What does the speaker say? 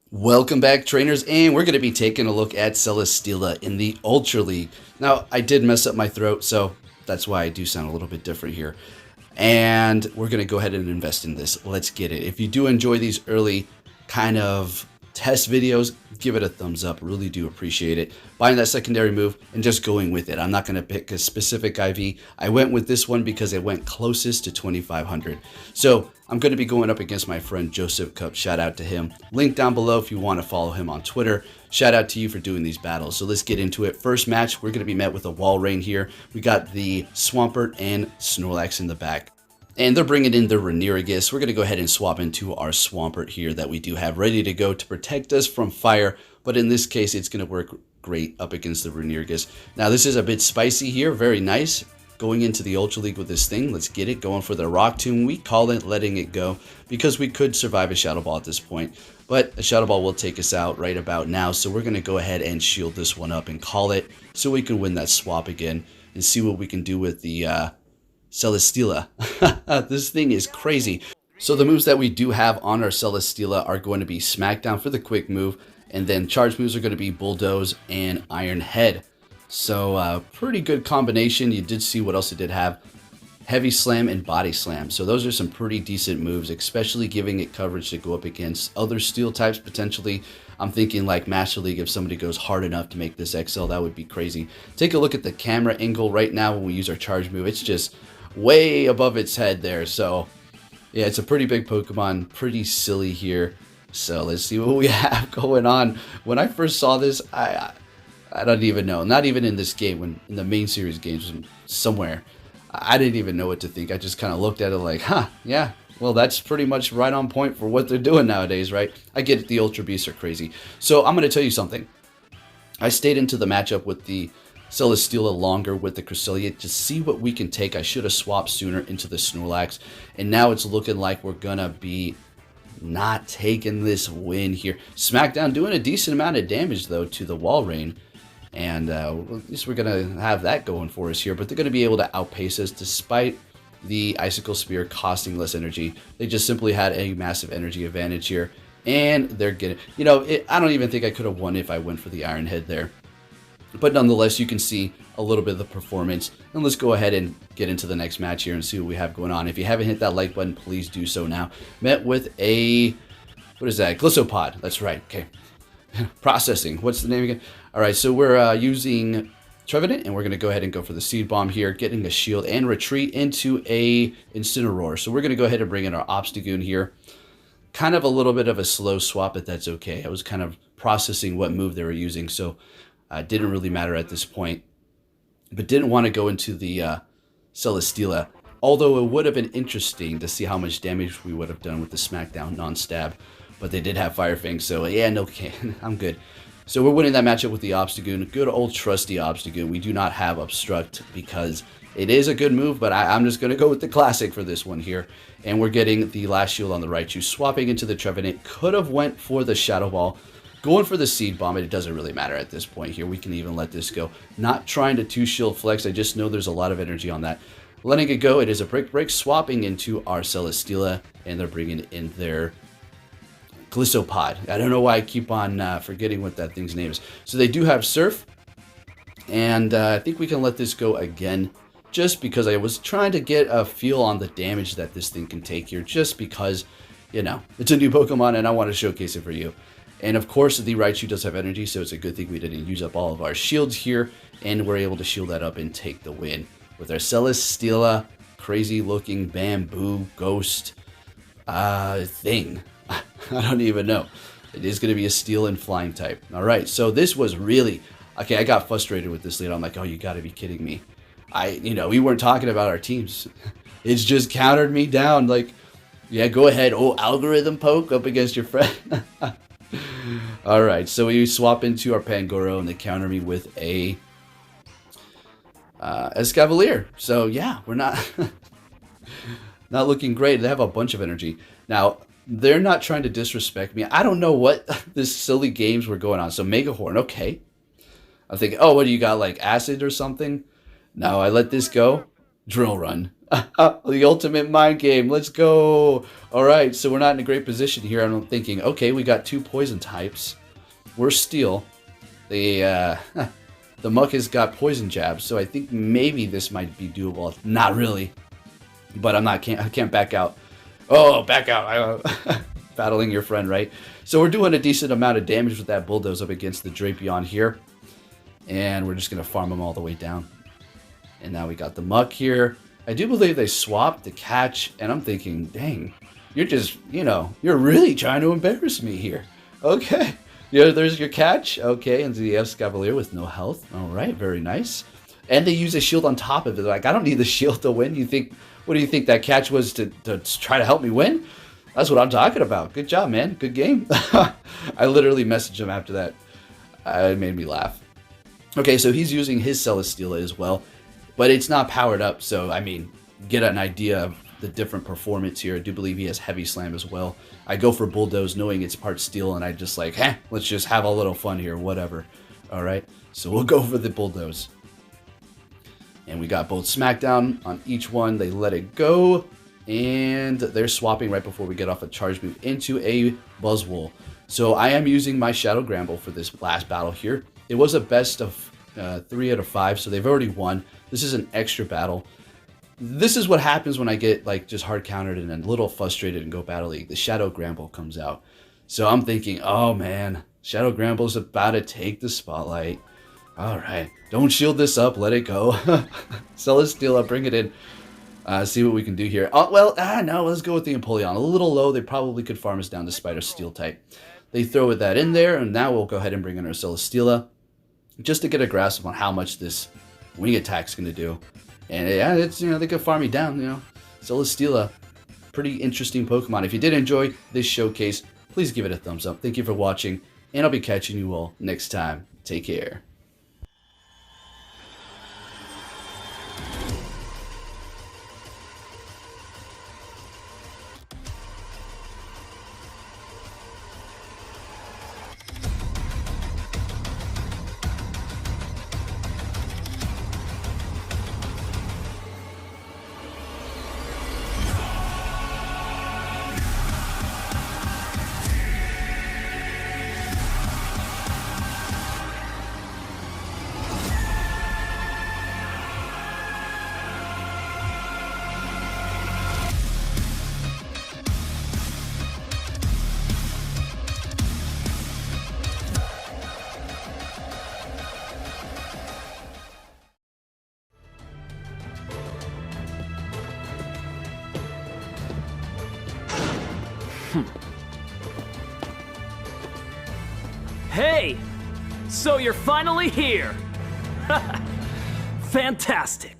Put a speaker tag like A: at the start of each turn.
A: Welcome back, trainers, and we're going to be taking a look at Celesteela in the Ultra League. Now, I did mess up my throat, so that's why I do sound a little bit different here. And we're going to go ahead and invest in this. Let's get it. If you do enjoy these early kind of test videos, give it a thumbs up. Really do appreciate it. Buying that secondary move and just going with it. I'm not going to pick a specific IV. I went with this one because it went closest to 2,500. So I'm going to be going up against my friend Joseph Cup. Shout out to him. Link down below if you want to follow him on Twitter. Shout out to you for doing these battles. So let's get into it. First match, we're going to be met with a wall rain here. We got the Swampert and Snorlax in the back. And they're bringing in their Reniragus. We're going to go ahead and swap into our Swampert here that we do have ready to go to protect us from fire. But in this case, it's going to work great up against the Reniragus. Now, this is a bit spicy here. Very nice. Going into the Ultra League with this thing. Let's get it. Going for the Rock Tomb. We call it letting it go because we could survive a Shadow Ball at this point. But a Shadow Ball will take us out right about now. So we're going to go ahead and shield this one up and call it so we can win that swap again and see what we can do with the Celesteela. This thing is crazy. So the moves that we do have on our Celesteela are going to be Smackdown for the quick move, and then charge moves are going to be Bulldoze and Iron Head. So pretty good combination. You did see what else it did have. Heavy Slam and Body Slam. So those are some pretty decent moves, especially giving it coverage to go up against other steel types potentially. I'm thinking like Master League, if somebody goes hard enough to make this XL, that would be crazy. Take a look at the camera angle right now when we use our charge move. It's just way above its head there. So yeah, it's a pretty big Pokemon, pretty silly here. So let's see what we have going on. When I first saw this, I don't even know. Not even in this game, when in the main series games somewhere, I didn't even know what to think. I just kind of looked at it like, huh, yeah, well, that's pretty much right on point for what they're doing nowadays, right? I get it, the Ultra Beasts are crazy. So I'm going to tell you something. I stayed into the matchup with the Celesteela longer with the Cresselia to see what we can take. I should have swapped sooner into the Snorlax, and now it's looking like we're going to be not taking this win here. Smackdown doing a decent amount of damage, though, to the Wall Rain. And at least we're going to have that going for us here. But they're going to be able to outpace us despite the Icicle Spear costing less energy. They just simply had a massive energy advantage here. And they're getting... You know, I don't even think I could have won if I went for the Iron Head there. But nonetheless, you can see a little bit of the performance. And let's go ahead and get into the next match here and see what we have going on. If you haven't hit that like button, please do so now. Met with a... What is that? Glissopod. That's right. Okay. Processing. What's the name again? All right, so we're using Trevenant, and we're going to go ahead and go for the Seed Bomb here, getting a shield and retreat into a Incineroar. So we're going to go ahead and bring in our Obstagoon here. Kind of a little bit of a slow swap, but that's okay. I was kind of processing what move they were using, so it didn't really matter at this point. But didn't want to go into the Celesteela, although it would have been interesting to see how much damage we would have done with the Smackdown non-stab. But they did have Fire Fang, so yeah, no, okay, I'm good. So we're winning that matchup with the Obstagoon. Good old trusty Obstagoon. We do not have Obstruct because it is a good move, but I'm just going to go with the classic for this one here. And we're getting the last shield on the Raichu, swapping into the Trevenant. Could have went for the Shadow Ball. Going for the Seed Bomb, it doesn't really matter at this point here. We can even let this go. Not trying to 2-shield flex. I just know there's a lot of energy on that. Letting it go, it is a break, swapping into our Celesteela, and they're bringing in their Glissopod. I don't know why I keep on forgetting what that thing's name is. So they do have Surf, and I think we can let this go again, just because I was trying to get a feel on the damage that this thing can take here, just because, you know, it's a new Pokemon, and I want to showcase it for you. And of course, the Raichu does have energy, so it's a good thing we didn't use up all of our shields here, and we're able to shield that up and take the win with our Celesteela, crazy-looking bamboo ghost thing. I don't even know. It is going to be a steel and flying type. All right, so this was really... Okay, I got frustrated with this lead. I'm like, oh, you got to be kidding me. We weren't talking about our teams. It's just countered me down. Like, yeah, go ahead. Oh, algorithm poke up against your friend. All right, so we swap into our Pangoro, and they counter me with a Escavalier. So, yeah, we're not... not looking great. They have a bunch of energy. Now... They're not trying to disrespect me. I don't know what this silly games were going on. So Mega Horn, okay. I'm thinking, oh, what do you got, like acid or something? No, I let this go. Drill run. The ultimate mind game. Let's go. All right, so we're not in a great position here. I'm thinking, okay, we got 2 poison types. We're steel. The Muck has got poison jabs, so I think maybe this might be doable. Not really, but I can't back out. Oh, back out. Battling your friend, right? So we're doing a decent amount of damage with that Bulldoze up against the Drapion here. And we're just going to farm them all the way down. And now we got the Muck here. I do believe they swapped the catch, and I'm thinking, dang, you're just, you're really trying to embarrass me here. Okay. Yeah, there's your catch. Okay, and the Escavalier with no health. All right, very nice. And they use a shield on top of it. Like, I don't need the shield to win. What do you think that catch was to try to help me win? That's what I'm talking about. Good job, man. Good game. I literally messaged him after that. It made me laugh. Okay, so he's using his Celesteela as well, but it's not powered up. So, I mean, get an idea of the different performance here. I do believe he has Heavy Slam as well. I go for Bulldoze knowing it's part steel, and I just like, let's just have a little fun here, whatever. All right, so we'll go for the Bulldoze. And we got both Smackdown on each one. They let it go, and they're swapping right before we get off a charge move into a Buzzwole. So I am using my Shadow Gramble for this last battle here. It was a best of 3 out of 5, so they've already won. This is an extra battle. This is what happens when I get like just hard countered and a little frustrated and go Battle League. The Shadow Gramble comes out. So I'm thinking, oh man, Shadow Gramble's about to take the spotlight. All right, don't shield this up, let it go. Celesteela, bring it in. See what we can do here. Oh, well, no, let's go with the Empoleon. A little low, they probably could farm us down despite our steel type. They throw that in there, and now we'll go ahead and bring in our Celesteela just to get a grasp on how much this wing attack's going to do. And yeah, it's, they could farm me down, Celesteela, pretty interesting Pokemon. If you did enjoy this showcase, please give it a thumbs up. Thank you for watching, and I'll be catching you all next time. Take care.
B: Hey! So you're finally here! Fantastic!